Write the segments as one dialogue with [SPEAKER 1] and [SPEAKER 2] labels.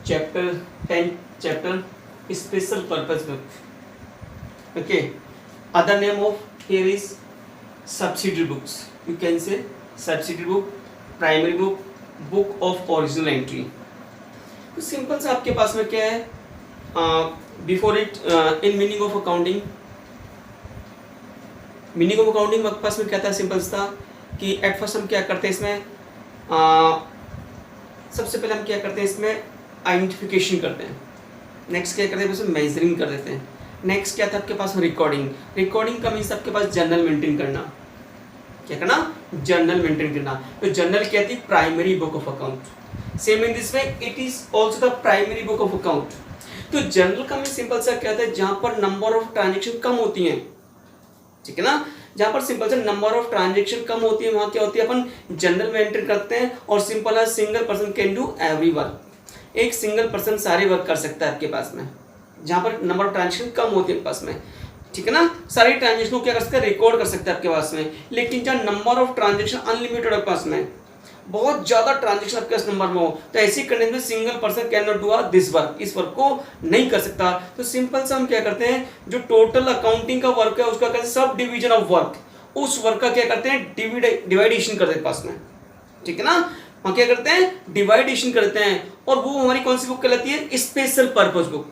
[SPEAKER 1] chapter 10 chapter special purpose book. Okay, other name of here is subsidiary books. You can say subsidiary book, primary book, book of original entry. तो simple सा आपके पास में क्या है, before it in meaning of accounting, meaning of accounting आपके पास में क्या था, सिंपल था कि एट फर्स्ट हम क्या करते हैं इसमें, सबसे पहले हम क्या करते हैं इसमें आइडेंटिफिकेशन करते हैं, नेक्स्ट क्या करते हैं इसमें मेजरिंग कर देते हैं, नेक्स्ट क्या था आपके पास रिकॉर्डिंग, रिकॉर्डिंग का मीन्स आपके पास जर्नल मेंटेन करना, क्या करना, जर्नल मेंटेन करना। तो जर्नल क्या थी, primary book of account, same in this way it is also the primary book of account. तो जर्नल का मीन सिंपल सा क्या था, जहां पर नंबर ऑफ ट्रांजेक्शन कम होती हैं, ठीक है ना, जहां पर सिंपल से नंबर ऑफ ट्रांजेक्शन कम होती है वहां क्या होती है, अपन जनरल में एंटर करते हैं और सिंपल है single person can do every work, एक सिंगल पर्सन सारे वर्क कर सकता है आपके पास में, जहां पर नंबर ऑफ ट्रांजेक्शन कम होती है आपके पास में, ठीक है ना, सारी ट्रांजेक्शन को क्या कर सकता है, रिकॉर्ड कर सकता है आपके पास में। लेकिन जहां नंबर ऑफ ट्रांजेक्शन अनलिमिटेड आपके पास में, बहुत ज्यादा ट्रांजेक्शन आपके पास नंबर में हो, तो ऐसी कंडीशन में single person can not do this work, इस वर्क को नहीं कर सकता। तो सिंपल सा हम क्या करते हैं, जो टोटल अकाउंटिंग का वर्क है उसका कहते हैं सब डिवीजन ऑफ वर्क, उस वर्क का क्या करते हैं, डिवाइडेशन करते हैं पास में, ठीक है ना, हम क्या करते हैं, डिवाइडेशन करते हैं, और वो हमारी कौन सी बुक कहलाती है, स्पेशल पर्पस बुक।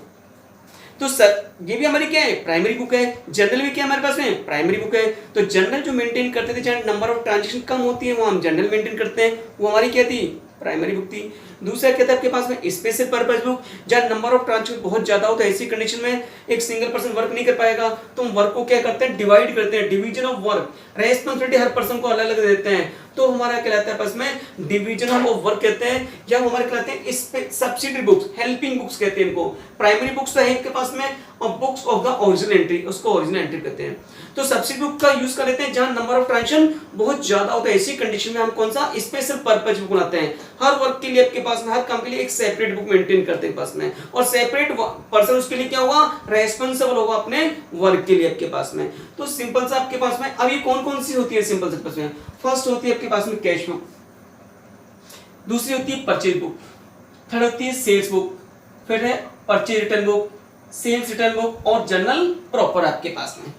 [SPEAKER 1] तो सर ये भी हमारी क्या है, प्राइमरी बुक है, जनरल भी क्या हमारे पास में प्राइमरी बुक है। तो जनरल जो मेंटेन करते थे, जहां नंबर ऑफ ट्रांजेक्शन कम होती है वहां हम जनरल मेंटेन करते हैं, वो हमारी क्या थी, प्राइमरी बुक थी। दूसरा क्या था आपके पास में, स्पेशल पर्पस बुक, जहां नंबर ऑफ ट्रांजेक्शन बहुत ज्यादा हो, तो ऐसी कंडीशन में एक सिंगल पर्सन वर्क नहीं कर पाएगा, तो हम वर्क को क्या करते हैं, डिवाइड करते हैं, division of work, responsibility her person को अलग अलग देते हैं, तो हमारा कहलाता है पास में डिवीजन ऑफ वर्क कहते हैं, या हमारे कहलाते हैं सब्सिडरी बुक्स, हेल्पिंग बुक्स कहते हैं इनको। प्राइमरी बुक्स तो है इनके पास में, और books of the original entry, उसको ओरिजिनल एंट्री कहते हैं। तो सब्सिडरी बुक का यूज कर लेते हैं जहां नंबर ऑफ ट्रांजेक्शन बहुत ज्यादा होता है, ऐसी कंडीशन में हम कौन सा, स्पेशल पर्पस बुक बनाते हैं। हर वर्क के लिए आपके पास में, हर काम के लिए एक सेपरेट बुक मेंटेन करते हैं पास में, और सेपरेट पर्सन उसके लिए क्या होगा, रेस्पॉन्सिबल होगा अपने वर्क के लिए आपके पास में। तो सिंपल सा आपके पास में अभी कौन कौन सी होती है सिंपल से पास में, फर्स्ट होती है आपके पास में कैश बुक, दूसरी होती है परचेज बुक, थर्ड होती है सेल्स बुक, फिर है purchase return book, sales return book, और जर्नल प्रॉपर आपके पास में।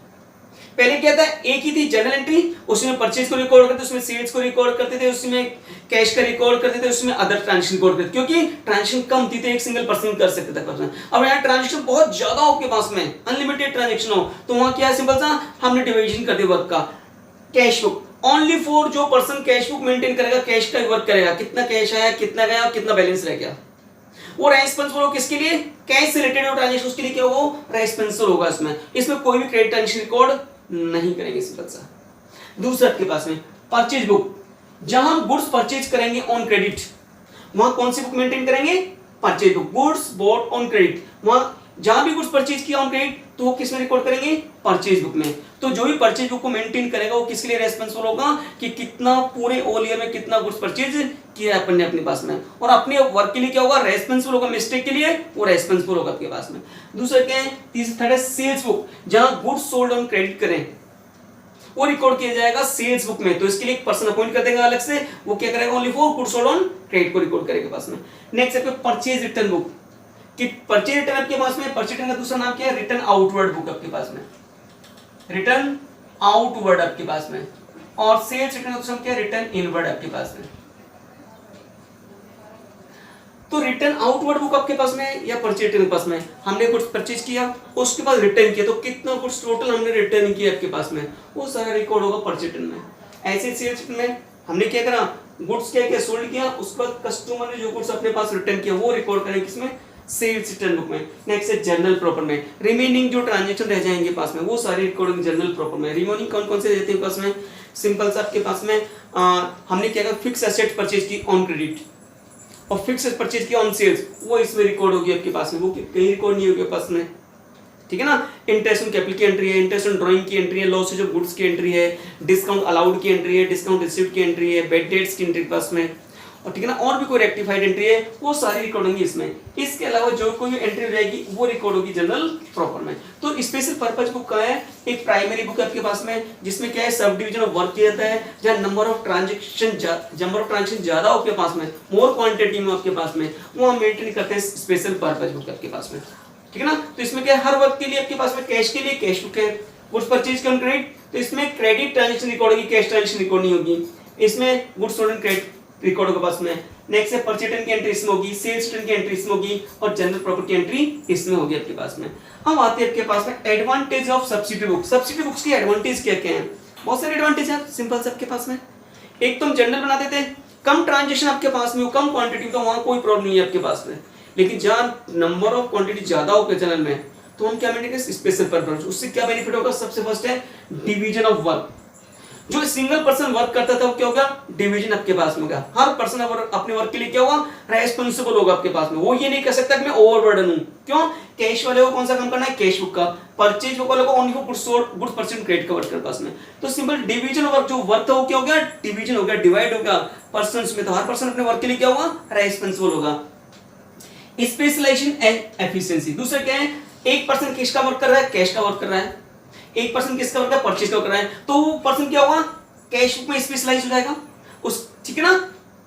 [SPEAKER 1] पहले क्या था, एक ही थी जनरल एंट्री, उसमें परचेज को रिकॉर्ड करते, उसमें सेल्स को रिकॉर्ड करते थे, उसमें कैश का रिकॉर्ड करते थे, उसमें अदर ट्रांजेक्शन रिकॉर्ड करते, क्योंकि ट्रांजेक्शन कम थी तो एक सिंगल पर्सन कर सकते थे। अब यहाँ ट्रांजेक्शन बहुत ज्यादा हो के पास में, अनलिमिटेड ट्रांजेक्शन हो, तो वहां क्या है, सिंपल सा हमने डिवीजन कर दिया वर्क का। कैश बुक ओनली फॉर जो पर्सन कैश बुक मेंटेन करेगा, कैश का वर्क करेगा, कितना कैश आया, कितना गया और कितना बैलेंस रह गया, वो रेस्पॉन्सिबल हो किसके लिए, कैश से रिलेटेड ट्रांजेक्शन, उसके लिए क्या होगा, रेस्पॉन्सिबल होगा। इसमें कोई भी क्रेडिट ट्रांजेक्शन रिकॉर्ड नहीं करेंगे सिंपल सा। दूसरा आपके पास में परचेज बुक, जहां हम गुड्स परचेज करेंगे ऑन क्रेडिट, वहां कौन सी बुक मेंटेन करेंगे, purchase book, goods bought on credit, वहां जहां भी गुड्स परचेज किया ऑन क्रेडिट तो वो किस में रिकॉर्ड करेंगे, परचेज बुक में। तो जो भी परचेज बुक को मेंटेन करेगा वो किसके लिए रेस्पॉन्सिबल होगा, कि कितना पूरे ऑल ईयर में कितना गुड्स परचेज किया है अपन ने अपने पास में, और अपने वर्क के लिए क्या होगा, रेस्पॉन्सिबल होगा, मिस्टेक के लिए वो रेस्पॉन्सिबल होगा आपके पास में। दूसरा क्या है, तीसरा थर्ड है सेल्स बुक, जहां गुड्स सोल्ड ऑन क्रेडिट करें वो रिकॉर्ड किया जाएगा सेल्स बुक में, तो इसके लिए एक पर्सन अपॉइंट कर देगा अलग से, वो क्या करेगा, only for goods sold on credit को रिकॉर्ड करेगा पास में। नेक्स्ट है परचेज रिटर्न बुक, कि परचेज रिटर्न आपके पास में, परचेज रिटर्न का दूसरा नाम क्या है, रिटर्न आउटवर्ड बुक आपके पास में, रिटर्न आउटवर्ड आपके पास में, और सेल्स रिटर्न का दूसरा क्या है, रिटर्न इनवर्ड आपके पास में। तो रिटर्न आउटवर्ड बुक आपके पास में या परचेज रिटर्न के पास में, हमने गुड्स परचेज किया, उसके बाद रिटर्न किया, तो कितना गुड्स टोटल हमने रिटर्न किया आपके पास में, वो सारा रिकॉर्ड होगा परचेज रिटर्न में। ऐसे सेल्स रिटर्न में हमने क्या करा, गुड्स क्या क्या सोल्ड किया, उसके बाद कस्टमर ने जो गुड्स अपने पास रिटर्न किया वो रिकॉर्ड करेंगे किसमें, सेल्स रिटर्न बुक में। नेक्स्ट है जर्नल प्रॉपर में, रिमेनिंग जो ट्रांजेक्शन रह जाएंगे पास में वो सारी रिकॉर्डिंग जर्नल प्रॉपर में। रिमेनिंग कौन कौन से रहते हैं पास में, सिंपल सा आपके पास में हमने क्या कहा, फिक्स एसेट परचेज की ऑन क्रेडिट और फिक्स परचेज की ऑन सेल्स, वो इसमें रिकॉर्ड होगी आपके पास में, वो कहीं रिकॉर्ड नहीं होगी पास में, ठीक है ना। इंटरेस्ट ऑन कैपिटल की एंट्री है, इंटरेस्ट ऑन ड्राइंग की एंट्री है, लॉसेज ऑफ गुड्स की एंट्री है, डिस्काउंट अलाउड की एंट्री है, डिस्काउंट रिसीव्ड की एंट्री है, बेड डेट्स की एंट्री पास में, और ठीक है ना, और भी कोई रेक्टिफाइड एंट्री है वो सारी रिकॉर्ड होंगी इसमें। इसके अलावा जो कोई एंट्री हो जाएगी वो रिकॉर्ड होगी जनरल प्रॉपर में। तो स्पेशल पर्पज बुक का है, एक प्राइमरी बुक है आपके पास में जिसमें क्या है सब डिवीजन ऑफ वर्क किया जाता है, जहाँ नंबर ऑफ ट्रांजेक्शन ज्यादा हो आपके पास में, मोर क्वांटिटी में आपके पास में, वो हम मेंटेन करते हैं स्पेशल पर्पज बुक आपके पास में, ठीक है ना। तो इसमें क्या है, हर वर्क के लिए आपके पास में कैश के लिए कैश बुक है, गुड्स परचेज का क्रेडिट, तो इसमें क्रेडिट ट्रांजेक्शन रिकॉर्ड होगी, कैश ट्रांजेक्शन रिकॉर्ड नहीं होगी। इसमें गुड्स सोल्ड क्रेडिट रिकॉर्ड होगा पास में। नेक्स्ट है परचेज रिटर्न की एंट्री इसमें होगी, सेल्स रिटर्न की एंट्री इसमें होगी और जनरल प्रॉपर्टी की एंट्री इसमें होगी आपके पास में। हम आते हैं आपके पास में advantage of subsidy book. Subsidy books के एडवांटेज क्या क्या हैं? बहुत सारे एडवांटेज है सिंपल से आपके पास में। एक तो हम जनरल बना देते हैं, कम ट्रांजेक्शन आपके पास में हो, कम क्वांटिटी का, वहां कोई प्रॉब्लम नहीं है आपके पास में। लेकिन जहाँ नंबर ऑफ क्वांटिटी ज्यादा हो जनरल में तो हम क्या बनेंगे स्पेशल पर्पज। उससे क्या बेनिफिट होगा? सबसे फर्स्ट है डिवीजन ऑफ वर्क। जो सिंगल पर्सन वर्क करता था वो क्या होगा? डिवीजन आपके पास में होगा। हर पर्सन अपने वर्क के लिए क्या होगा? रेस्पॉन्सिबल होगा आपके पास में। वो ये नहीं कह सकता कि मैं ओवरबर्डन हूं। क्यों? कैश वाले को कौन सा काम करना है? कैश बुक का। परचेज बुक वाले को ओनली गुड्स परचेज क्रेडिट का वर्क कर पास में। तो सिंपल डिवीजन वर्क, जो वर्क था वो क्या हो गया? डिवीजन हो गया, डिवाइड हो गया पर्सन में। तो हर पर्सन अपने वर्क के लिए क्या होगा? रेस्पॉन्सिबल होगा। Specialization and efficiency. दूसरा क्या है? एक पर्सन किसका वर्क कर रहा है? कैश का वर्क कर रहा है। एक पर्सन किसका वर्क है? परचेज का कर रहा है। तो वो पर्सन क्या होगा? कैश बुक में स्पेशलाइज हो जाएगा उस, ठीक है ना।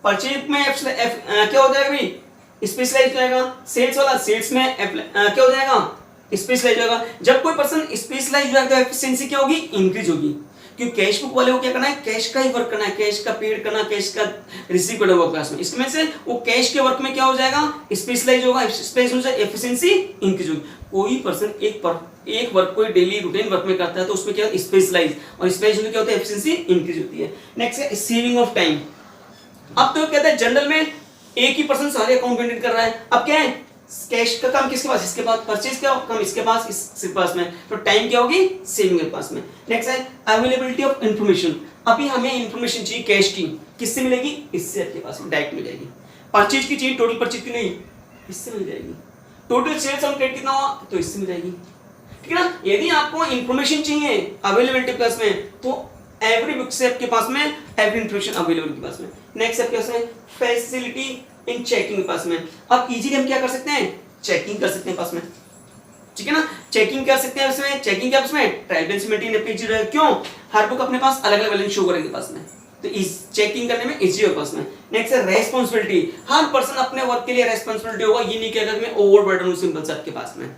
[SPEAKER 1] परचेज में क्या हो जाएगा भाई? स्पेशलाइज हो जाएगा। सेल्स वाला सेल्स में क्या हो जाएगा? स्पेशलाइज होगा। जब कोई पर्सन स्पेशलाइज हो जाएगा तो एफिशिएंसी क्या होगी? इंक्रीज होगी। क्योंकि कैश बुक वाले को क्या करना है? कैश का ही वर्क करना है, कैश का पेड करना, कैश का रिसीव करना होगा क्लास में। इसमें से वो कैश के वर्क में क्या हो जाएगा? स्पेशलाइज होगा। स्पेशलाइज हो जाए एफिशिएंसी इंक्रीज होगी। कोई पर्सन एक वर्क कोई डेली रूटीन वर्क में करता है तो उसमें क्या स्पेशलाइज, और स्पेशलाइज में क्या होता है? एफिशिएंसी इंक्रीज होती है। नेक्स्ट है सेविंग ऑफ टाइम। अब तो कहते हैं जनरल में एक ही पर्सन सारे अकाउंट मेंटेन कर रहा है। अब क्या है? कैश का काम किसके पास? इसके पास। परचेज का काम इसके पास, इसके पास में। तो टाइम क्या होगी? सेविंग के पास में। नेक्स्ट है अवेलेबिलिटी ऑफ इंफॉर्मेशन। अभी हमें इंफॉर्मेशन चाहिए कैश की, किससे मिलेगी? इससे आपके पास डायरेक्ट मिल जाएगी। परचेज की चाहिए, टोटल परचेज की नहीं, इससे मिल जाएगी। टोटल सेल्स ऑन क्रेडिट कितना हुआ तो इससे मिल जाएगी, ठीक है ना। यदि आपको इंफॉर्मेशन चाहिए अवेलेबिलिटी प्लस में तो एवरी बुक से आपके पास में एवरी इंफॉर्मेशन अवेलेबल के पास में। नेक्स्ट आपके पास में फैसिलिटी इन चेकिंग के पास में। अब इजीली हम क्या कर सकते हैं? चेकिंग कर सकते हैं पास में, ठीक है ना। चेकिंग कर सकते हैं उसमें। चेकिंग क्या उसमें? ट्रायल बैलेंस मेंटेन है। क्यों? हर बुक अपने पास अलग अलग बैलेंस शो करेंगे पास में, तो इस चेकिंग करने में इजी होगा उसमें। नेक्स्ट है रेस्पॉन्सिबिलिटी। हर पर्सन अपने वर्क के लिए रेस्पॉन्सिबिलिटी होगा। ये नहीं कहेगा कि मैं ओवरबर्डन हूं। सिंपल से आपके पास में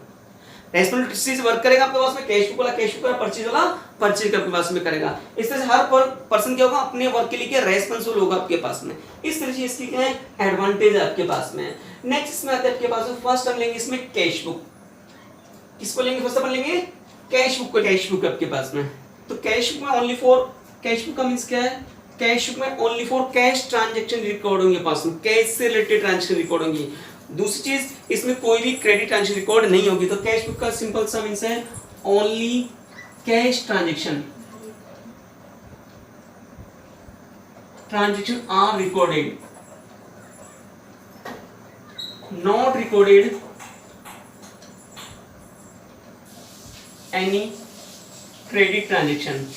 [SPEAKER 1] रेस्पॉन्सिबिलिटी से वर्क करेगा आपके पास में। कैश बुक वाला कैश बुक, परचेज वाला परचेज आपके पास में करेगा। इस तरह से हर पर्सन क्या होगा? अपने वर्क के लिए रेस्पॉन्सिबल होगा आपके पास में। इस तरह से इसकी क्या है? एडवांटेज है आपके पास में। नेक्स्ट इसमें आते हैं आपके पास फर्स्ट हम लेंगे इसमें कैश बुक। किसको लेंगे? फर्स्ट अपन लेंगे कैश बुक को। कैश बुक आपके पास में, तो कैश बुक में ओनली फॉर, कैश बुक का मींस क्या है? कैश बुक में only for cash transaction record होंगे पास में, कैश से रिलेटेड ट्रांजैक्शन रिकॉर्ड होंगी। दूसरी चीज, इसमें कोई भी क्रेडिट ट्रांजैक्शन रिकॉर्ड नहीं होगी। तो कैश बुक का सिंपल सा मींस है only cash transaction are recorded, not recorded any credit transaction.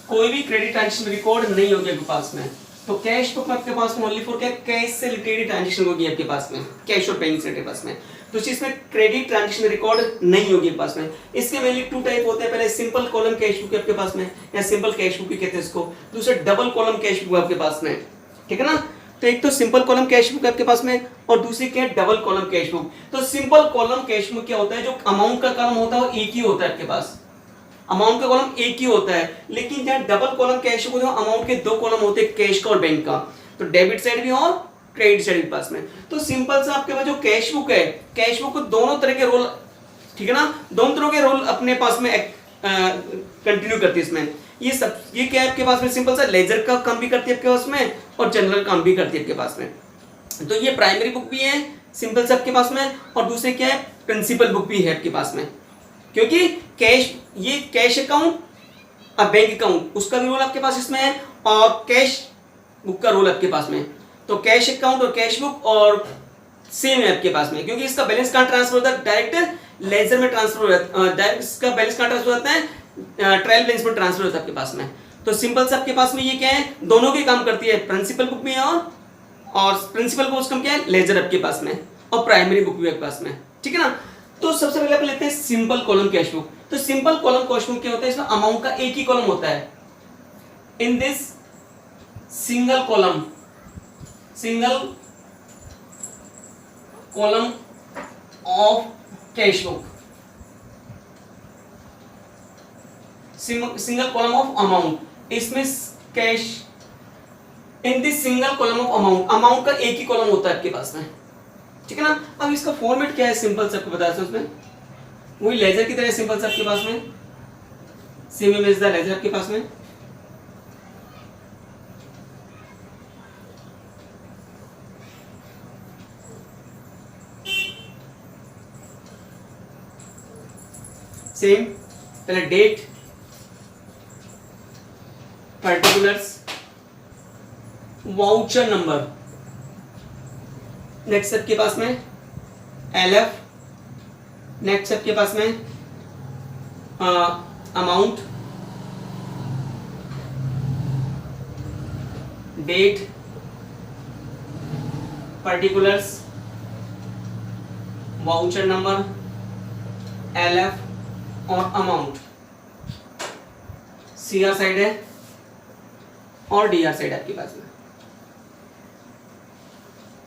[SPEAKER 1] कोई भी क्रेडिट ट्रांजैक्शन रिकॉर्ड नहीं होगी आपके पास में। तो कैश बुक में आपके पास में ओनली फॉर क्या? कैश से रिलेटेड ट्रांजैक्शन होगी आपके पास में, कैश और बैंक से रिलेटेड पास में। तो इसमें क्रेडिट ट्रांजैक्शन रिकॉर्ड नहीं होगी पास में। इसके मेनली टू टाइप होते हैं। पहले सिंपल कॉलम कैश बुक आपके पास में, या सिंपल कैश बुक भी कहते हैं इसको। दूसरा डबल कॉलम कैश बुक आपके पास में, ठीक है ना। तो एक तो सिंपल कॉलम कैश बुक आपके पास में, और दूसरी क्या है? Double column cash book. तो सिंपल कॉलम कैश बुक क्या होता है? जो अमाउंट का कॉलम होता है वो एक ही होता है आपके पास, अमाउंट का कॉलम एक ही होता है। लेकिन जहाँ डबल कॉलम कैश बुक है अमाउंट के दो कॉलम होते हैं, कैश का और बैंक का। तो डेबिट साइड भी और क्रेडिट साइड भी पास में। तो सिंपल सा आपके पास जो कैश बुक है, कैश बुक को दोनों तरह के रोल, ठीक है ना, दोनों तरह के रोल अपने पास में कंटिन्यू करती है इसमें। ये सब ये क्या है आपके पास में? सिंपल सा लेजर का काम भी करती है आपके पास में, और जनरल काम भी करती है आपके पास में। तो ये प्राइमरी बुक भी है सिंपल से आपके पास में, और दूसरे क्या है? प्रिंसिपल बुक भी है आपके पास में। क्योंकि कैश, ये कैश अकाउंट और बैंक अकाउंट उसका भी रोल आपके पास इसमें है, और कैश बुक का रोल आपके पास में। तो कैश अकाउंट और कैश बुक और सेम है आपके पास में, क्योंकि इसका बैलेंस कहाँ ट्रांसफर होता है? डायरेक्ट लेजर में ट्रांसफर हो जाता है। डायरेक्ट इसका बैलेंस कहाँ ट्रांसफर होता है? ट्रायल बैलेंस में ट्रांसफर होता है आपके पास में। तो सिंपल से आपके पास में ये क्या है, दोनों के काम करती है, प्रिंसिपल बुक में और प्रिंसिपल बुक का क्या है, लेजर आपके पास में, और प्राइमरी बुक भी आपके पास में, ठीक है ना। तो सबसे पहले आप लेते हैं सिंपल कॉलम कैश बुक। तो सिंपल कॉलम कैश बुक क्या होता है, इसमें अमाउंट का एक ही कॉलम होता है। In this single column of cash book, single column of amount, इसमें cash, in this single column of amount का एक ही कॉलम होता है आपके पास में, ठीक है ना। अब इसका फॉर्मेट क्या है, सिंपल से आपको बताया था, उसमें वही लेजर की तरह सिंपल से आपके पास में, सेम इमेज द लेजर आपके पास में। सेम, पहले date, particulars, voucher number, next आपके पास में एलएफ, नेक्स्ट आपके पास में amount, date, particulars, voucher number, LF और अमाउंट। सीआर साइड है और डीआर साइड आपके पास में।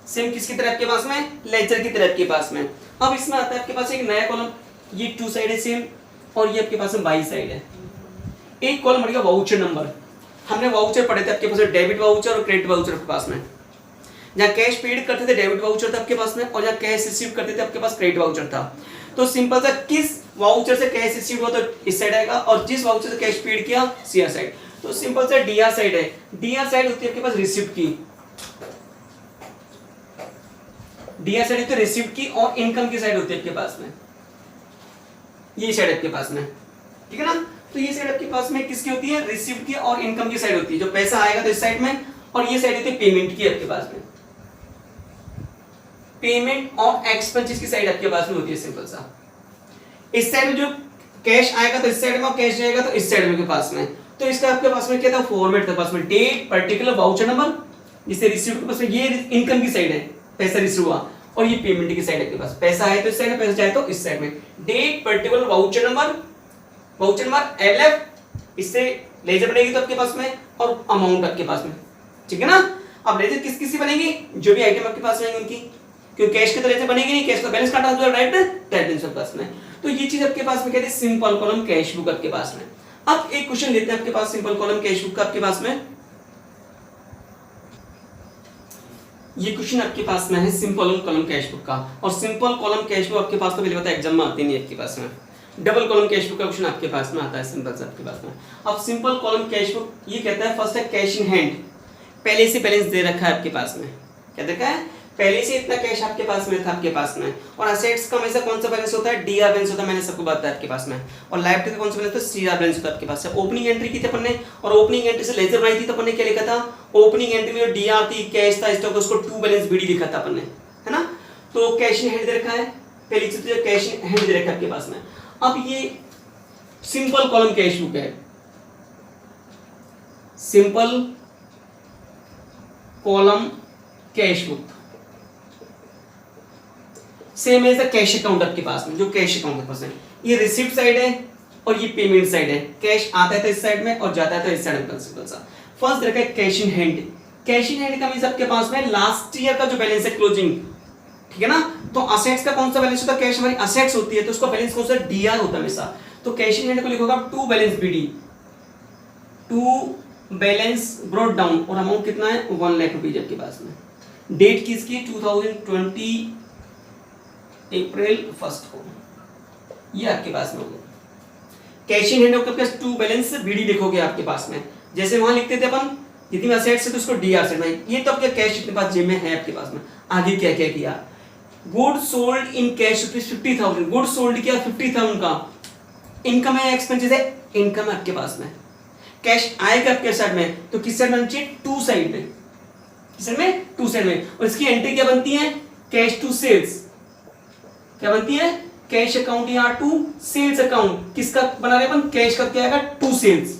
[SPEAKER 1] सेम किसकी तरह आपके पास में, लेजर की तरह आपके पास में। अब इसमें आता है आपके पास एक नया कॉलम, ये टू साइड है सेम, और ये आपके पास में बाई साइड है। एक कॉलम बढ़ेगा वाउचर नंबर, हमने वाउचर पढ़े थे आपके पास डेबिट वाउचर और क्रेडिट वाउचर आपके पास में। जहाँ कैश पेड करते थे डेबिट वाउचर था आपके पास में, और जहाँ कैश रिसीव करते थे आपके पास क्रेडिट वाउचर था। तो सिंपल सा किस वाउचर से कैश रिसीव हुआ तो इस साइड आएगा, और जिस वाउचर से कैश पेड किया सीआर साइड। तो सिंपल सा डीआर साइड है, डीआर साइड होती है आपके पास रिसिप्ट की, डीआर साइड होती है रिसिप्ट की, और इनकम की साइड होती है आपके पास में, ये साइड आपके पास में, ठीक है ना। तो ये साइड आपके पास में किसकी होती है, रिसिप्ट की और इनकम की साइड होती है। जो पैसा आएगा तो इस साइड में, और ये साइड होती है पेमेंट की आपके पास में, पेमेंट और एक्सपेंसेस की साइड आपके पास में होती है सिंपल सा। इस साइड में जो कैश आएगा तो इस साइड में, और कैश जाएगा तो इस साइड में के पास में। तो इसका आपके पास में क्या था, फॉर्मेट था पास में, डेट, पर्टिकुलर, वाउचर नंबर, जिसे रिसीव के पास में, ये इनकम की साइड है, पैसा रिसीव हुआ, और ये पेमेंट की साइड है आपके पास, पैसा है तो इस साइड में, पैसा जाए तो इस साइड में। Date, particular, voucher number LF, इससे लेजर बनेगी तो आपके पास में, और अमाउंट आपके पास में, ठीक है ना। अब लेजर किस किसकी बनेगी, जो भी आइटम आपके पास रहेंगे उनकी, क्योंकि कैश की तो लेजर बनेगी नहीं, कैश का बैलेंस काटा तो डायरेक्ट बैलेंस आपके पास में। तो ये चीज आपके पास में कहते हैं सिंपल कॉलम कैश बुक आपके पास में। अब एक क्वेश्चन लेते हैं आपके पास सिंपल कॉलम कैश बुक का आपके पास में। ये क्वेश्चन आपके पास में है सिंपल कॉलम कैश बुक का, और सिंपल कॉलम कैश बुक आपके पास तो पहले पता है एग्जाम में आती नहीं आपके पास में। डबल कॉलम कैश बुक का क्वेश्चन आपके पास में आता है सिंपल से आपके पास में। अब सिंपल कॉलम कैश बुक ये कहता है फर्स्ट है कैश इन हैंड, पहले से बैलेंस दे रखा है आपके पास में, क्या देखा है, पहले से इतना कैश आपके पास में था आपके पास में। और असेट्स का हमेशा कौन सा बैलेंस होता है, डीआर बैलेंस होता है, मैंने सबको बताया आपके पास में। और लायबिलिटी का कौन सा बैलेंस होता है, सीआर बैलेंस होता है आपके पास है। ओपनिंग एंट्री की थी अपन ने, और ओपनिंग एंट्री से लेजर बनाई थी तो अपन ने क्या लिखा था, ओपनिंग एंट्री में डीआर थी, कैश था, स्टॉक, उसको टू बैलेंस बीडी लिखा था अपन ने, है ना। तो कैश इन हैंड दे रखा है, पहली चीज तो कैश इन हैंड दे रखा है आपके पास में। अब ये सिंपल कॉलम कैश बुक है, simple column cash book, same as the cash account आपके पास में, जो कैश अकाउंट के पास है, ये रिसिप्ट साइड है और ये पेमेंट साइड है। कैश आता है तो इस साइड में और जाता है तो इस साइड में। सिंपल सा फर्स्ट रखा है cash in hand. Cash in hand का मींस आपके पास में लास्ट ईयर का जो बैलेंस है क्लोजिंग, ठीक है ना। तो असेट्स का कौन सा बैलेंस होता है, कैश हमारी असेट्स होती है तो उसका बैलेंस कौन सा, डीआर होता है हमेशा। तो कैश इन हैंड को लिखोगे आप to balance BD, to balance brought down, और अमाउंट कितना है 1 लाख रुपीज आपके पास में। डेट किसकी, 2020 अप्रैल 1 को, ये आपके पास में होगा। कैश इन हैंड आपके पास टू बैलेंस बीडी लिखोगे आपके पास में, जैसे वहां लिखते थे अपन जितनी असेट्स है तो उसको डीआर से, ये तो आपके कैश इतने पास जेब में है आपके पास में। आगे क्या क्या किया, good sold in cash ₹50,000, good sold किया 50,000 का। इनकम है, एक्सपेंसेस है, इनकम है आपके पास में। कैश आएगा आपके साइड में तो किस साइड में चाहिए, टू साइड में, किस साइड में, टू साइड में। और इसकी एंट्री क्या बनती है, कैश टू सेल्स, क्या बनती है, कैश अकाउंट या टू सेल्स अकाउंट। किसका बना रहे अपन, कैश का क्या आएगा, टू सेल्स।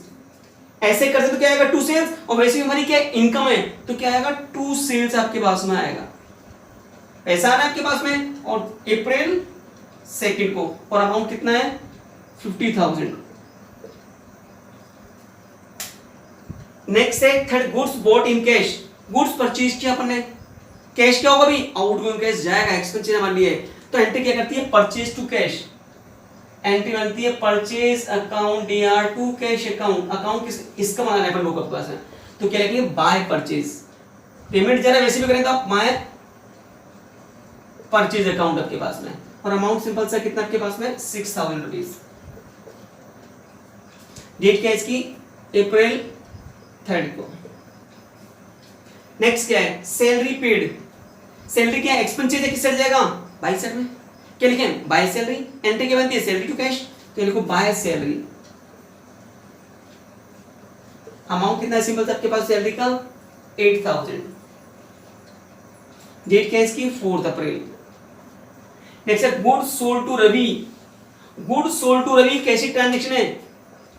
[SPEAKER 1] ऐसे करते तो क्या आएगा 2 सेल्स, और वैसे भी हमारी क्या इनकम है तो क्या आएगा 2 सेल्स आपके पास में आएगा। पैसा आ रहा है आपके पास में और अप्रैल 2 को, और अमाउंट कितना है 50,000। नेक्स्ट है third, goods bought in cash. Goods purchase किया अपन ने, कैश क्या होगा भी आउटगोइंग कैश जाएगा, एक्सपेंस हमारे लिए, तो एंट्री क्या करती है परचेज टू कैश। एंट्री बनती है purchase account DR to cash account. Account इसका बनाना है अपन लोग पास है, तो क्या लिखेंगे बाय परचेज। पेमेंट जरा वैसे भी करें तो आप बाय परचेज अकाउंट आपके पास में, और अमाउंट सिंपल सा कितना आपके पास में 6,000 रुपीज। डेट क्या है इसकी अप्रैल 3 को। नेक्स्ट क्या है सैलरी पेड। सैलरी क्या है एक्सपेंसेस है, किस साइड जाएगा बाय साइड में, क्या लिखें बाय सैलरी। एंट्री क्या बनती है सैलरी टू कैश, तो लिखो बाय सैलरी। अमाउंट कितना है सिंपल आपके पास सैलरी का 8,000। डेट क्या है इसकी 4 अप्रैल। नेक्स्ट है good sold to Ravi. Good sold to Ravi कैसी ट्रांजेक्शन है,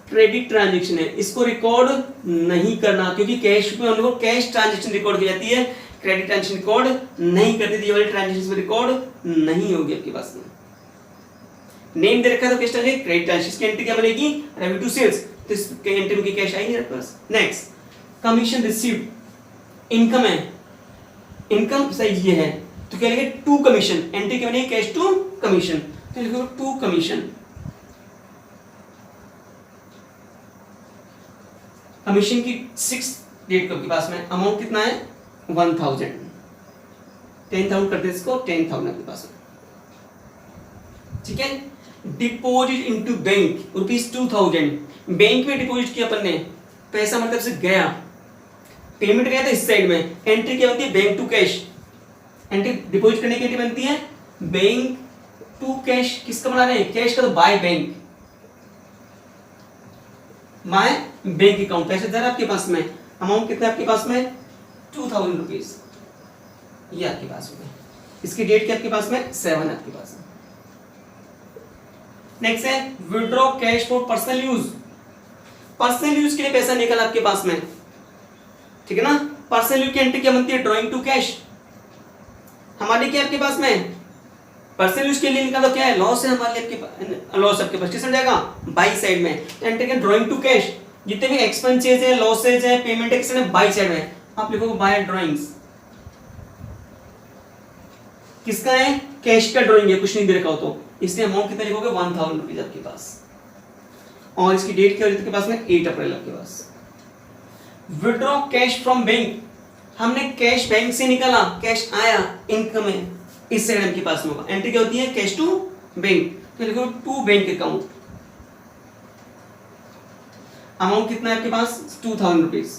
[SPEAKER 1] क्रेडिट ट्रांजेक्शन है, इसको रिकॉर्ड नहीं करना क्योंकि कैश पे हम लोग कैश ट्रांजेक्शन रिकॉर्ड की जाती है, क्रेडिट ट्रांजेक्शन रिकॉर्ड नहीं करती थी, ये वाली ट्रांजेक्शन में रिकॉर्ड नहीं होगी आपके पास में। नेम दे रखा है तो कैश ट्रांजेक्शन, क्रेडिट ट्रांजेक्शन की एंट्री क्या बनेगी रेवेन्यू टू सेल्स, तो इस एंट्री में कैश आएगी आपके पास। नेक्स्ट कमीशन रिसीव्ड, इनकम है, इनकम साइज ये है तो क्या लिखेंगे टू कमीशन। एंट्री क्या बनेगी कैश टू कमीशन, तो लिखो टू कमीशन। कमीशन की 6 डेट को आपके पास में अमाउंट कितना है 1,000। 10,000 करते हैं इसको 10,000 आपके पास में, ठीक है। डिपॉजिट इनटू बैंक ₹2,000, बैंक में डिपॉजिट किया अपन ने, पैसा मतलब से गया, पेमेंट गया था इस साइड में, एंट्री क्या बनती है bank to cash. Entry deposit करने की एंट्री बनती है बैंक टू कैश। किसका बना रहे हैं कैश का, तो by bank, my bank account. पैसे दे रहा आपके पास में, अमाउंट कितना आपके पास में 2,000 रुपीज, ये आपके पास में। इसकी डेट क्या आपके पास में 7 आपके पास में। नेक्स्ट है withdraw cash for personal use. Personal use के लिए पैसा निकल आपके पास में, ठीक है ना। पर्सनल यूज की एंट्री क्या बनती है ड्रॉइंग टू कैश। हमारे क्या आपके पास में पर्सनल यूज के लिए निकालो, क्या है लॉस है हमारे लिए, आपके लॉस आपके पास किस जाएगा बाई साइड में, एंट्री क्या ड्रॉइंग टू कैश। जितने भी एक्सपेंसेस है लॉसेज है पेमेंट है किसने बाई साइड में, आप लिखोगे बाय ड्रॉइंग्स। किसका है कैश का ड्रॉइंग है, कुछ नहीं दे रखा हो तो, इसलिए अमाउंट कितना लिखोगे 1,000 रुपीज आपके पास, और इसकी डेट क्या होती है आपके पास में 8 अप्रैल आपके पास। विड्रॉ कैश फ्रॉम बैंक, हमने कैश बैंक से निकाला, कैश आया इनकम है इस साइड आपके पास में होगा, एंट्री क्या होती है कैश टू बैंक, तो लिखो टू बैंक अकाउंट। अमाउंट कितना है आपके पास 2,000 रुपीज,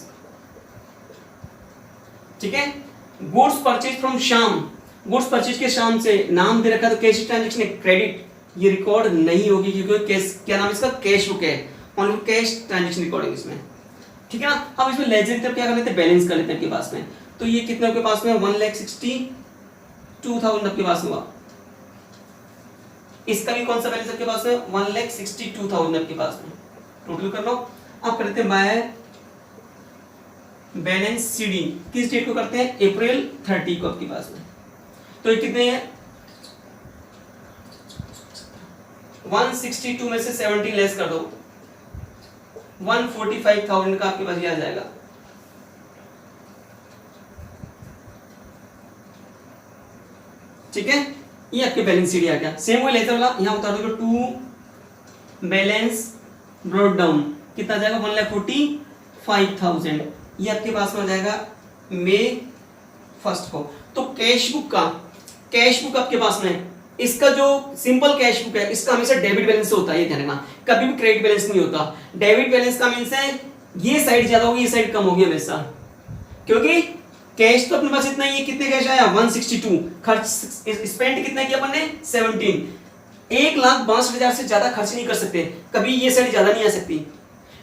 [SPEAKER 1] ठीक है। Goods purchase from Shyam, goods purchase के शाम से, नाम दे रखा तो कैश ट्रांजैक्शन है क्रेडिट, ये रिकॉर्ड नहीं होगी क्योंकि कैश क्या नाम इसका कैश बुक है, ओनली कैश ट्रांजैक्शन रिकॉर्डिंग इसमें, ठीक है ना। अब इसमें लेजर की तरफ क्या कर लेते हैं बैलेंस कर लेते हैं आपके पास में, तो ये कितने आपके पास में 1,62,000 आपके पास में हुआ। इसका भी कौन सा बैलेंस आपके पास में 1,62,000 आपके पास में, टोटल कर लो। अब करते हैं बाय बैलेंस सीडी, किस डेट को करते हैं अप्रैल 30 को आपके पास में, तो ये कितने हैं 162 में से 70 लेस कर दो, 145,000 का आपके पास ये आ जाएगा। ठीक है, ये आपके बैलेंस शीट आ गया। सेम वही लेते वाला यहां उतार दोगे, टू बैलेंस ब्रॉट डाउन कितना जाएगा 1,45,000, ये आपके पास में आ जाएगा मई 1 को। तो कैश बुक का, कैश बुक आपके पास में, इसका जो सिंपल कैश बुक है इसका हमेशा डेबिट बैलेंस से होता है, ये ध्यान रखना, कभी भी क्रेडिट बैलेंस नहीं होता। डेबिट बैलेंस का मींस है ये साइड ज्यादा होगी ये साइड कम होगी हमेशा, क्योंकि कैश तो अपने पास इतना ही है, कितने कैश आया 162, खर्च स्पेंड कितना किया अपन ने 17, 1,62,000 से ज्यादा खर्च नहीं कर सकते, कभी ये साइड ज्यादा नहीं आ सकती।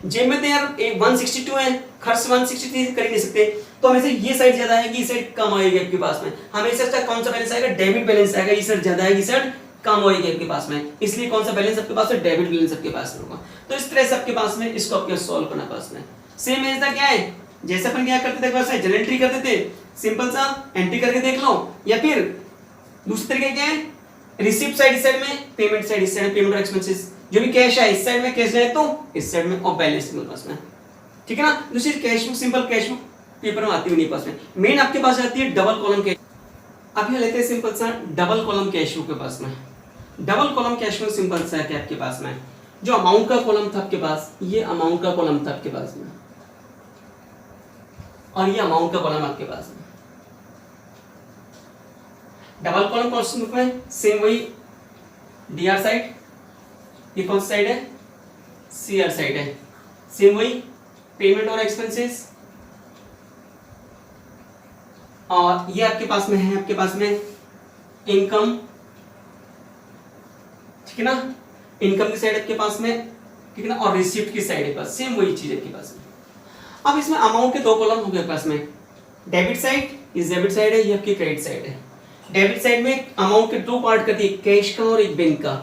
[SPEAKER 1] जेब में तो यार 162 है, खर्च 163 कर ही नहीं सकते, तो हमेशा ये साइड ज्यादा आएगी ये साइड कम आएगी आपके पास में। हमेशा अच्छा कौन सा बैलेंस आएगा डेबिट बैलेंस आएगा, ये साइड ज्यादा आएगी ये साइड कम होएगी आपके पास में, इसलिए कौन सा बैलेंस आपके पास है डेबिट बैलेंस आपके पास में होगा। तो इस तरह से आपके पास में इसको आपके सॉल्व करना पास में। सेम एज द क्या है, जैसे अपन क्या करते थे, वैसे जनरल एंट्री करते थे, सिंपल सा एंट्री करके देख लो, या फिर दूसरे तरीके क्या है, रिसिप्ट साइड इस साइड में, पेमेंट साइड इस साइड में, पेमेंट और एक्सपेंसेस, जो भी कैश है इस साइड में, कैश है तो इस साइड में, और बैलेंस मेरे पास में, ठीक है ना। दूसरी cash book, simple cash book paper में आती हुई नहीं पास में, मेन आपके पास आती है डबल कॉलम कैश। अब यहाँ लेते हैं सिंपल सा डबल कॉलम कैश बुक के पास में। Double column cash book simple सा है कि आपके पास में जो अमाउंट का कॉलम था आपके पास, ये अमाउंट का कॉलम था आपके पास में, और ये अमाउंट का कॉलम आपके पास में। डबल कॉलम कॉस्ट बुक में सेम वही डीआर साइड, ये कौन सी साइड है, सीआर साइड है, सेम वही पेमेंट और एक्सपेंसेस, और ये आपके पास में है, आपके पास में इनकम, ठीक है ना, इनकम की साइड आपके पास में, ठीक है ना, और रिसिप्ट की साइड है पास, सेम वही चीज आपके पास में। अब इसमें अमाउंट के दो कॉलम हो गए पास में, डेबिट साइड, ये डेबिट साइड है, ये आपकी क्रेडिट साइड है। डेबिट साइड में अमाउंट के दो पार्ट करती है, कैश का और एक बैंक का।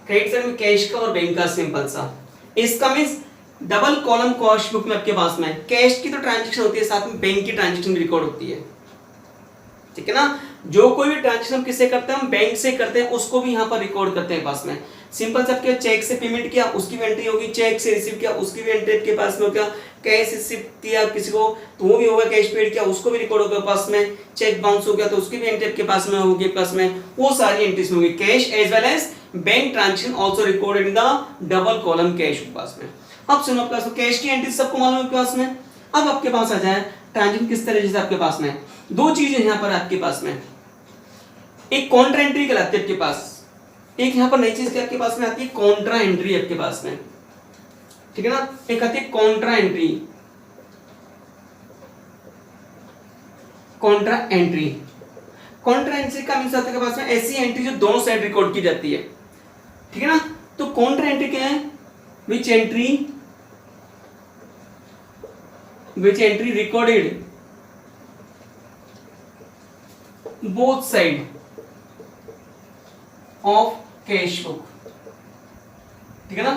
[SPEAKER 1] क्रेडिट साइड में कैश का और बैंक का, सिंपल सा। इसका means double column cost book में आपके पास में कैश की तो ट्रांजैक्शन होती है, साथ में बैंक की ट्रांजैक्शन भी रिकॉर्ड होती है, ठीक है ना। जो कोई भी ट्रांजैक्शन हम किससे करते हैं, हम बैंक से करते हैं, उसको भी यहाँ पर रिकॉर्ड करते हैं पास में। सिंपल सा, चेक से पेमेंट किया उसकी भी एंट्री होगी, चेक से रिसीव किया उसकी भी एंट्री आपके पास में होगा, कैश रिसीव किया किसी को तो वो भी होगा, कैश पेड किया उसको भी रिकॉर्ड होगा पास में, चेक बाउंस हो गया तो उसकी भी एंट्री आपके पास में होगी पास में, वो सारी एंट्रीज होंगी। Cash as well as bank transaction also recorded in the double column cash पास में। अब सुनो, आपके पास कैश की एंट्री सबको मालूम है आपके पास में। अब आपके पास आ जाए ट्रांजैक्शन किस तरह से आपके पास में, दो चीजें यहाँ पर आपके पास में, एक कॉन्ट्रा एंट्री कहलाती है आपके पास, एक यहाँ पर नई चीज आपके पास में आती है कॉन्ट्रा एंट्री आपके पास में, ठीक है ना। एक आती है Contra entry, Contra entry, Contra entry का मींस आपके पास में ऐसी एंट्री जो दोनों साइड रिकॉर्ड की जाती है, ठीक है ना। तो कॉन्ट्रा एंट्री क्या है, which entry recorded both side of cash book, ठीक है ना।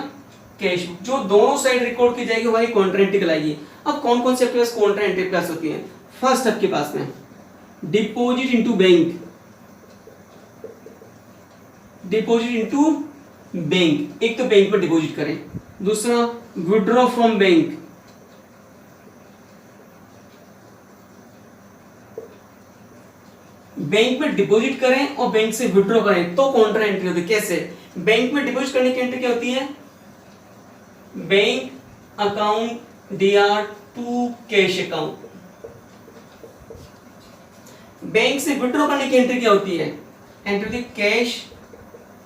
[SPEAKER 1] कैश बुक जो दोनों साइड रिकॉर्ड की जाएगी वही कॉन्ट्रा एंट्री कहलाएगी। अब कौन कौन से आपके पास कॉन्ट्रा एंट्री क्लास होती है, फर्स्ट आपके पास में deposit into bank, deposit into bank, एक तो बैंक में डिपॉजिट करें, दूसरा विड्रॉ फ्रॉम बैंक, बैंक में डिपॉजिट करें और बैंक से विड्रॉ करें तो कॉन्ट्रा एंट्री होती है। कैसे, बैंक में डिपॉजिट करने की एंट्री क्या होती है, bank account DR to cash account, bank से विड्रॉ करने की एंट्री क्या होती है, एंट्री होती है cash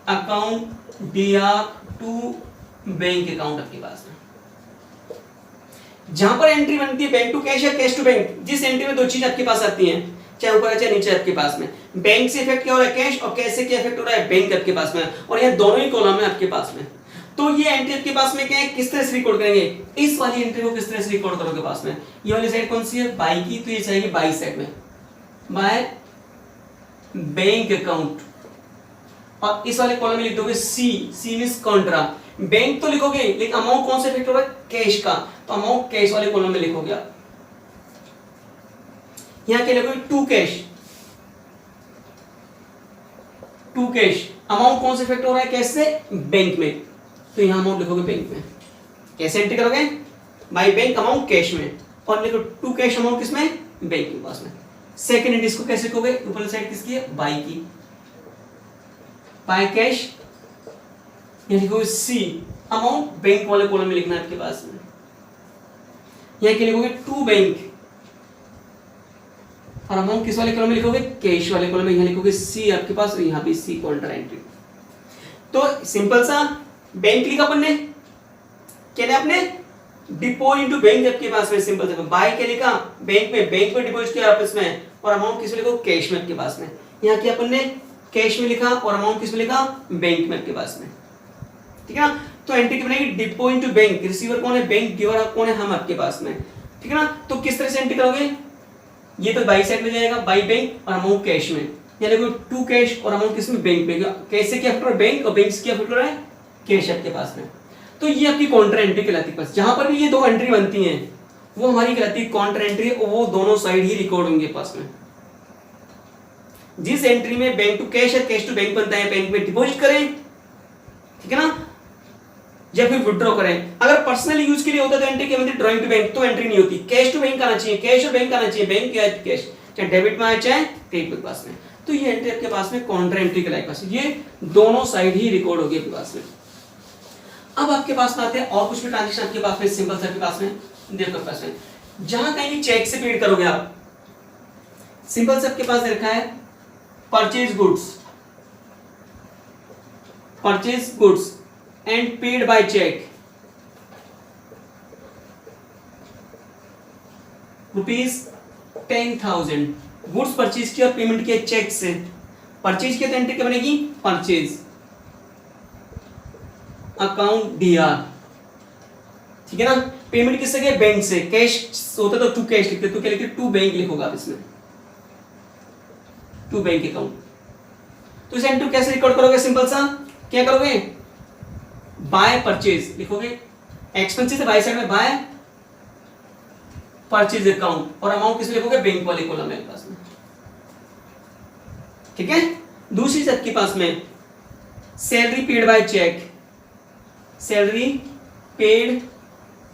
[SPEAKER 1] account DR to bank account आपके पास में। जहां पर एंट्री बनती है बैंक टू कैश या कैश टू बैंक, जिस एंट्री में दो चीज आपके पास आती हैं, चाहे ऊपर चाहे नीचे आपके पास में, बैंक से इफेक्ट क्या हो रहा है कैश, और कैश से क्या इफेक्ट हो रहा है बैंक आपके पास में, और ये दोनों ही कॉलम है आपके पास में। तो ये एंट्री आपके पास में क्या है, किस तरह से रिकॉर्ड करेंगे, इस वाली एंट्री को किस तरह से रिकॉर्ड करोगे पास में। ये वाली साइड कौन सी है, बाई की, तो ये चाहिए बाई साइड में, बाय बैंक अकाउंट, और इस वाले कॉलम में लिख दोगे सी, सी मींस कॉन्ट्रा। बैंक तो लिखोगे लेकिन अमाउंट कौन से इफेक्ट हो रहा है, कैश का, तो अमाउंट कैश वाले कॉलम में लिखोगे आप। यहां क्या लिखोगे, to cash, to cash, amount कौन से इफेक्ट हो रहा है कैश से, बैंक में, तो यहां अमाउंट लिखोगे बैंक में। कैसे एंट्री करोगे, बाय बैंक अमाउंट कैश में, और लिखो टू कैश अमाउंट किसमें, बैंक के पास में। सेकंड एंट्री इसको कैसे लिखोगे, ऊपर साइड किसकी है, बाय की, बाय कैश, ये लिखोगे सी, अमाउंट बैंक वाले कॉलम में लिखना है आपके पास में। यहां क्या लिखोगे, टू बैंक, और अमाउंट किस वाले कॉलम में लिखोगे, कैश वाले कॉलम में, यहां लिखोगे सी आपके पास, और यहां भी सी कॉन्ट्रा एंट्री। तो सिंपल सा बैंक लिखा अपन ने, क्या लिखा आपने, डिपॉजिट इनटू बैंक आपके पास में, सिंपल सा बाय क्या लिखा, बैंक में डिपॉजिट किया आपस में, और अमाउंट किस में लिखो, कैश में आपके पास में। यहां क्या अपन ने कैश में लिखा और अमाउंट किस में लिखा, बैंक में आपके पास में, ठीक है ना। तो एंट्री की बनेगी डिपॉजिट टू बैंक, रिसीवर कौन है, बैंक, गिवर कौन है, हम आपके पास में, ठीक है ना। तो किस तरह से एंट्री करोगे, ये तो बाई साइड में जाएगा, बाई बैंक और अमाउंट कैश में, या देखो टू कैश और अमाउंट किस में, बैंक में। कैसे क्या फैक्टर, बैंक, और बैंक से क्या फैक्टर है, कैश आपके पास में। तो ये आपकी कॉन्ट्रा एंट्री कहलाती है। जहां पर भी ये दो एंट्री बनती हैं, वो हमारी कहलाती है काउंटर एंट्री, और वो दोनों साइड ही रिकॉर्ड होंगे पास में। जिस एंट्री में बैंक टू कैश है, कैश टू बैंक बनता है, बैंक में डिपॉजिट करें, ठीक है ना, या फिर विड्रॉ करें। अगर पर्सनल यूज के लिए होता तो एंट्री क्या बनती, ड्रॉइंग टू बैंक, तो एंट्री नहीं होती। कैश टू बैंक आना चाहिए, कैश और बैंक आना चाहिए, बैंक या कैश, चाहे डेबिट में आए चाहे क्रेडिट में पास में। तो ये एंट्री आपके पास में काउंटर एंट्री कहलाएगी पास में, ये दोनों साइड ही रिकॉर्ड होगी आपके पास में। अब आपके पास में आते हैं और कुछ भी ट्रांजेक्शन आपके पास में सिंपल से आपके पास में देखो पास में, जहां कहीं भी चेक से पेड करोगे आप, सिंपल से आपके पास दे रखा है purchase goods and paid by cheque ₹10,000, goods purchase किया, पेमेंट किया चेक से, परचेज किया तो एंट्री क्या बनेगी, परचेज अकाउंट DR, ठीक है ना। पेमेंट किससे किया, बैंक से, कैश होता तो टू कैश लिखते, तो क्या लिखते, टू बैंक लिखोगे आप इसमें, टू बैंक अकाउंट। तो इस एंट्री कैसे रिकॉर्ड करोगे, सिंपल सा क्या करोगे, बाय परचेज लिखोगे, एक्सपेंसेस है बाय साइड में, बाय परचेज अकाउंट, और अमाउंट किसमें लिखोगे, बैंक वाले कॉलम में पास में, ठीक है। दूसरी चीज आपके पास में salary paid by cheque, salary paid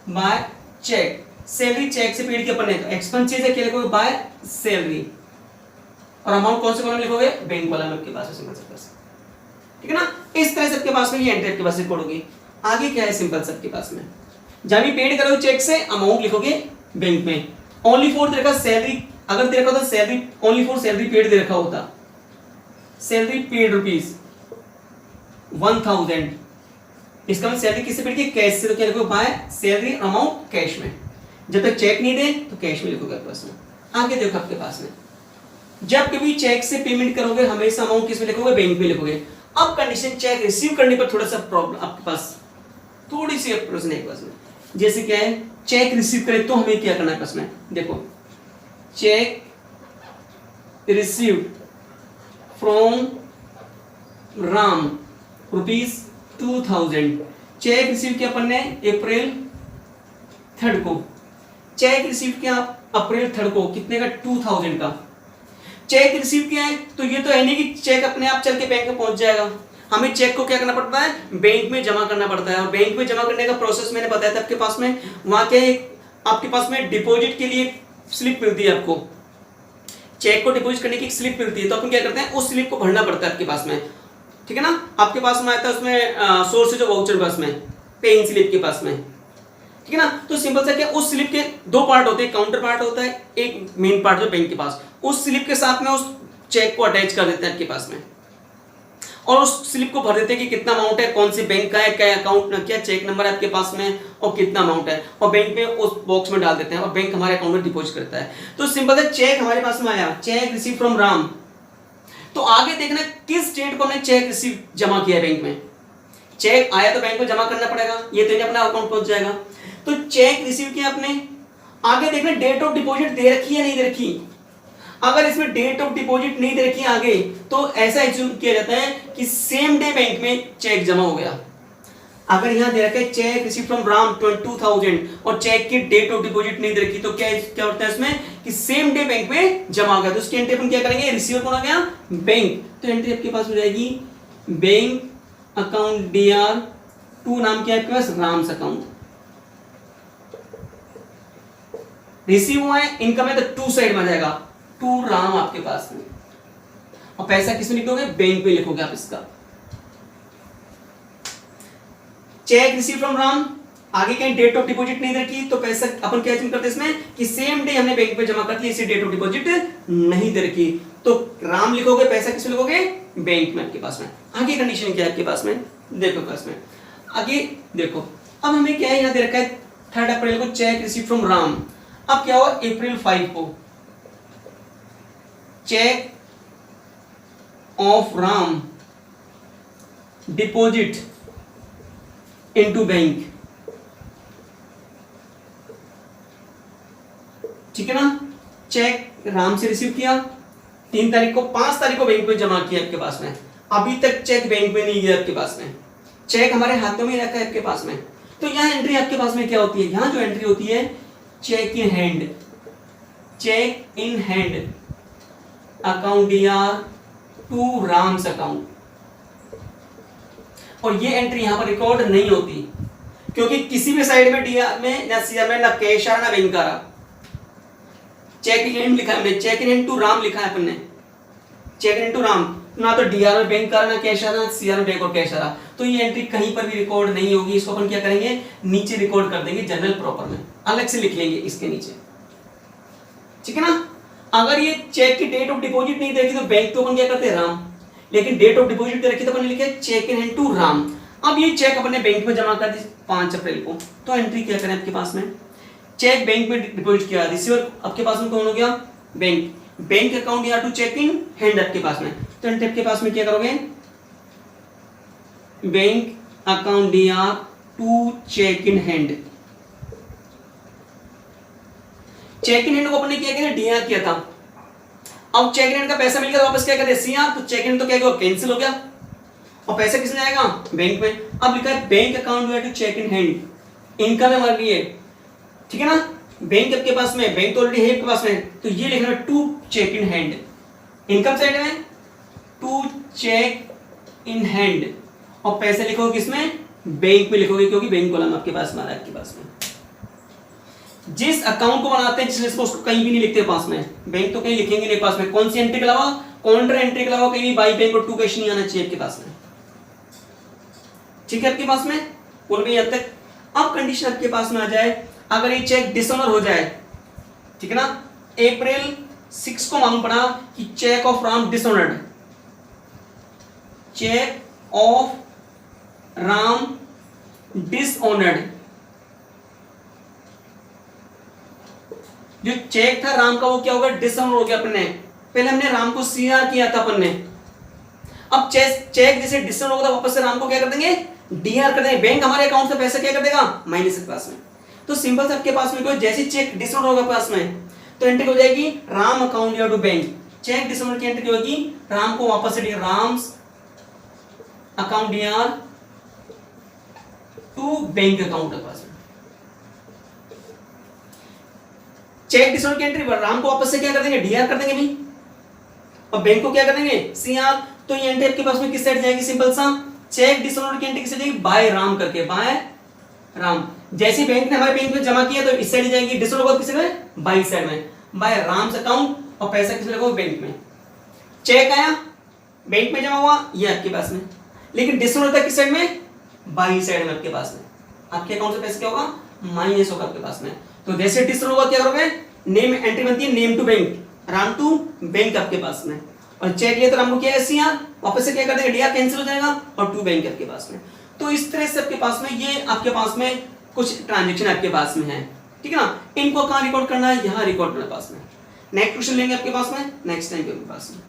[SPEAKER 1] by cheque, salary cheque से पेड किया अपन ने, तो एक्सपेंसेस है क्या लिखोगे, बाय सैलरी, और अमाउंट कौन से कॉलम लिखोगे, बैंक वाला में आपके पास है, सिंपल से, ठीक है ना। इस तरह से आपके पास में ये एंट्री आपके पास रिकॉर्ड होगी। आगे क्या है, सिंपल से आपके पास में जब भी पेड करोगे चेक से, अमाउंट लिखोगे बैंक में, ओनली फॉर दे रखा सैलरी, अगर दे रखा होता salary only for salary paid दे रखा होता, सैलरी पेड ₹1,000, इसका मतलब सैलरी किससे पेड की, कैश से, तो क्या लिखोगे, बाय सैलरी अमाउंट कैश में, जब तक चेक नहीं दे तो कैश में लिखोगे आपके पास में। आगे देखो आपके पास में जब कभी चेक से पेमेंट करोगे हमेशा अमाउंट किस में लिखोगे, बैंक में लिखोगे। अब कंडीशन चेक रिसीव करने पर थोड़ा सा प्रॉब्लम आपके पास, थोड़ी सी प्रश्न है पास में, जैसे क्या है, चेक रिसीव करे तो हमें क्या करना है पास में, देखो check received from Ram ₹2,000, check receive किया अपन ने April 3 को, चेक रिसीव किया April 3 को, कितने का, 2,000 का चेक रिसीव किया है। तो ये तो है नहीं कि चेक अपने आप चल के बैंक में पहुंच जाएगा, हमें चेक को क्या करना पड़ता है, बैंक में जमा करना पड़ता है, और बैंक में जमा करने का प्रोसेस मैंने बताया था आपके पास में, वहां क्या है, आपके पास में डिपॉजिट के लिए स्लिप मिलती है, आपको चेक को डिपॉजिट करने की स्लिप मिलती है, तो अपन क्या करते हैं, उस स्लिप को भरना पड़ता है आपके पास में, ठीक है ना। आपके पास में आता है उसमें सोर्सेज ऑफ वाउचर बस में, पेइंग स्लिप के पास में, ठीक है ना। तो सिंपल सा क्या, उस स्लिप के दो पार्ट होते हैं, काउंटर पार्ट होता है, एक मेन पार्ट जो बैंक के पास, उस स्लिप के साथ में उस चेक को अटैच कर देते हैं आपके पास में, और उस स्लिप को भर देते हैं कि कितना अमाउंट है, कौन सी बैंक का है, क्या अकाउंट, क्या चेक नंबर है आपके पास में, और कितना अमाउंट है, और बैंक में उस बॉक्स में डाल देते हैं, और बैंक हमारे अकाउंट में डिपॉजिट करता है। तो सिंपल सा चेक हमारे पास में आया, चेक रिसीव फ्रॉम राम, तो आगे देखना किस डेट को हमने चेक रिसीव जमा किया बैंक में, चेक आया तो बैंक में जमा करना पड़ेगा, ये तो नहीं अपना अकाउंट पहुंच जाएगा। तो चेक रिसीव किया आपने, आगे देखना डेट ऑफ डिपॉजिट दे रखी है नहीं दे रखी, अगर इसमें डेट ऑफ डिपॉजिट नहीं दे रखी आगे, तो ऐसा एज्यूम किया जाता है कि सेम डे बैंक में चेक जमा हो गया। अगर यहां दे रखा है चेक रिसीव फ्रॉम राम 22,000 और चेक की डेट ऑफ डिपॉजिट नहीं दे रखी, तो क्या होता है इसमें कि सेम डे बैंक में जमा हो गया, तो उसकी एंट्री अपन क्या करेंगे, रिसीवर कौन आ गया, बैंक, तो एंट्री आपके पास हो जाएगी बैंक अकाउंट DR2, नाम क्या है आपके पास, राम्स अकाउंट, रिसीव हुआ है, इनकम है तो टू साइड में जाएगा, टू राम आपके पास में, और पैसा किसमें लिखोगे, बैंक में लिखोगे आप इसका। चेक रिसीव फ्रॉम राम, आगे कहीं डेट ऑफ डिपॉजिट नहीं रखी, तो पैसा अपन क्या करते हैं इसमें कि सेम डे हमने बैंक में जमा कर दिया, इसे डेट ऑफ डिपॉजिट नहीं दे रखी, तो राम लिखोगे, पैसा किसमें लिखोगे, बैंक में आपके पास में। आगे कंडीशन क्या है आपके पास में, देखो पास में आगे देखो, अब हमें क्या है, यहां दे रखा है 3 अप्रैल को चेक रिसीव फ्रॉम राम, अब क्या हुआ April 5 को check of Ram deposit into bank, ठीक है ना। चेक राम से रिसीव किया 3 तारीख को, 5 तारीख को बैंक में जमा किया आपके पास में, अभी तक चेक बैंक में नहीं गया आपके पास में, चेक हमारे हाथों में रखा है आपके पास में। तो यहां एंट्री आपके पास में क्या होती है, यहां जो एंट्री होती है check in hand, check in hand account DR to Ram's account. और ये एंट्री यहां पर रिकॉर्ड नहीं होती क्योंकि किसी भी साइड में डीआर में ना सीआर में ना कैश आ रहा ना बैंक आ रहा। चेक इन हैंड लिखा है हमने, check in hand to Ram लिखा है अपन ने, चेक इन टू राम, ना तो डीआर में बैंक आ रहा ना कैश आ रहा, सीआर में बैंक और कैश आ रहा, तो ये एंट्री कहीं पर भी रिकॉर्ड नहीं होगी। इसको अपन क्या करेंगे, नीचे रिकॉर्ड कर देंगे जनरल प्रॉपर में, अलग से लिख लेंगे इसके नीचे, ठीक है ना। अगर ये चेक की डेट ऑफ डिपॉजिट नहीं देखी तो बैंक तो अपन क्या करते हैं राम, लेकिन डेट ऑफ डिपॉजिट दे रखी तो अपन ने लिखा check in hand to Ram. अब ये चेक अपन ने बैंक में जमा कर दी 5 अप्रैल को, तो एंट्री क्या करें आपके पास में, चेक बैंक में डिपॉजिट किया, रिसीवर आपके पास में कौन हो गया, बैंक, बैंक अकाउंट या टू चेक इन हैंड आपके पास में, तो एंट्री आपके पास में क्या करोगे, bank account DR to check in hand. Check in hand को अपन ने क्या किया, डीआर किया था। अब चेक इन हैंड का पैसा मिल गया वापस क्या करे, सीआर, तो चेक इन तो क्या हुआ, कैंसिल हो गया और पैसा किसमें जाएगा, बैंक में। अब लिखा है bank account to check in hand, income है हमारे लिए, ठीक है ना। बैंक आपके पास में, बैंक तो ऑलरेडी है आपके पास में, तो ये लिखना है to check in hand, income side में टू चेक इन हैंड, और पैसे लिखोगे किसमें, बैंक में लिखोगे, क्योंकि बैंक कॉलम आपके पास में आ रहा है आपके पास में। जिस अकाउंट को बनाते हैं जिसमें उसको कहीं भी नहीं लिखते पास में, बैंक तो कहीं लिखेंगे नहीं पास में, कौन सी एंट्री के अलावा, काउंटर एंट्री के अलावा कहीं भी बाई बैंक और टू कैश नहीं आना चाहिए आपके पास में, ठीक है आपके पास में, बोल गई अब तक। अब कंडीशन आपके पास में आ जाए, अगर ये चेक डिसऑनर हो जाए, ठीक है ना, अप्रैल 6 को मालूम पड़ा कि check of Ram dishonoured, check of Ram dishonoured, जो चेक था राम का वो क्या होगा, डिसऑनर हो गया। अपने पहले हमने राम को सीआर किया था अपन ने, अब चेक जैसे डिसऑनर होगा वापस से राम को क्या कर देंगे, डीआर कर देंगे, बैंक हमारे अकाउंट से पैसा क्या कर देगा, माइनस के पास में। तो सिंपल से आपके पास में कोई जैसे चेक डिसऑनर होगा पास में, तो एंट्री हो जाएगी राम अकाउंट या टू बैंक, चेक डिसऑनर की एंट्री होगी राम को वापस से Ram's account DR to bank account के पास में। चेक डिसऑनर की एंट्री पर राम को वापस से क्या कर देंगे, डीआर कर देंगे भी, और बैंक को क्या कर देंगे, सीआर। तो ये एंट्री आपके पास में किस साइड जाएगी, सिंपल सा चेक डिसऑनर की एंट्री किस साइड जाएगी, बाय राम करके, बाय राम। जैसे बैंक ने हमारे बैंक में जमा किया तो इस साइड जाएगी, डिसऑनर होगा किस में, बाई साइड में, बाय राम्स अकाउंट, और पैसा किस में लगेगा, बैंक में। चेक आया बैंक में जमा हुआ, ये आपके पास में, लेकिन डिसऑनर था किस साइड में, बाई साइड में आपके पास में, आपके अकाउंट से पैसा क्या होगा, माइनस होगा आपके पास में। तो जैसे डिसऑनर होगा क्या करोगे, नेम एंट्री बनती है name to bank, Ram to bank आपके पास में, और चेक लिया तो राम को क्या है, सीआर, वापस से क्या कर देंगे, डीआर कैंसिल हो जाएगा, और टू बैंक आपके पास में। तो इस तरह से आपके पास में ये आपके पास में कुछ ट्रांजेक्शन आपके पास में है, ठीक है ना। इनको कहां रिकॉर्ड करना है, यहां रिकॉर्ड करना पास में। नेक्स्ट क्वेश्चन लेंगे आपके पास में नेक्स्ट टाइम के पास में।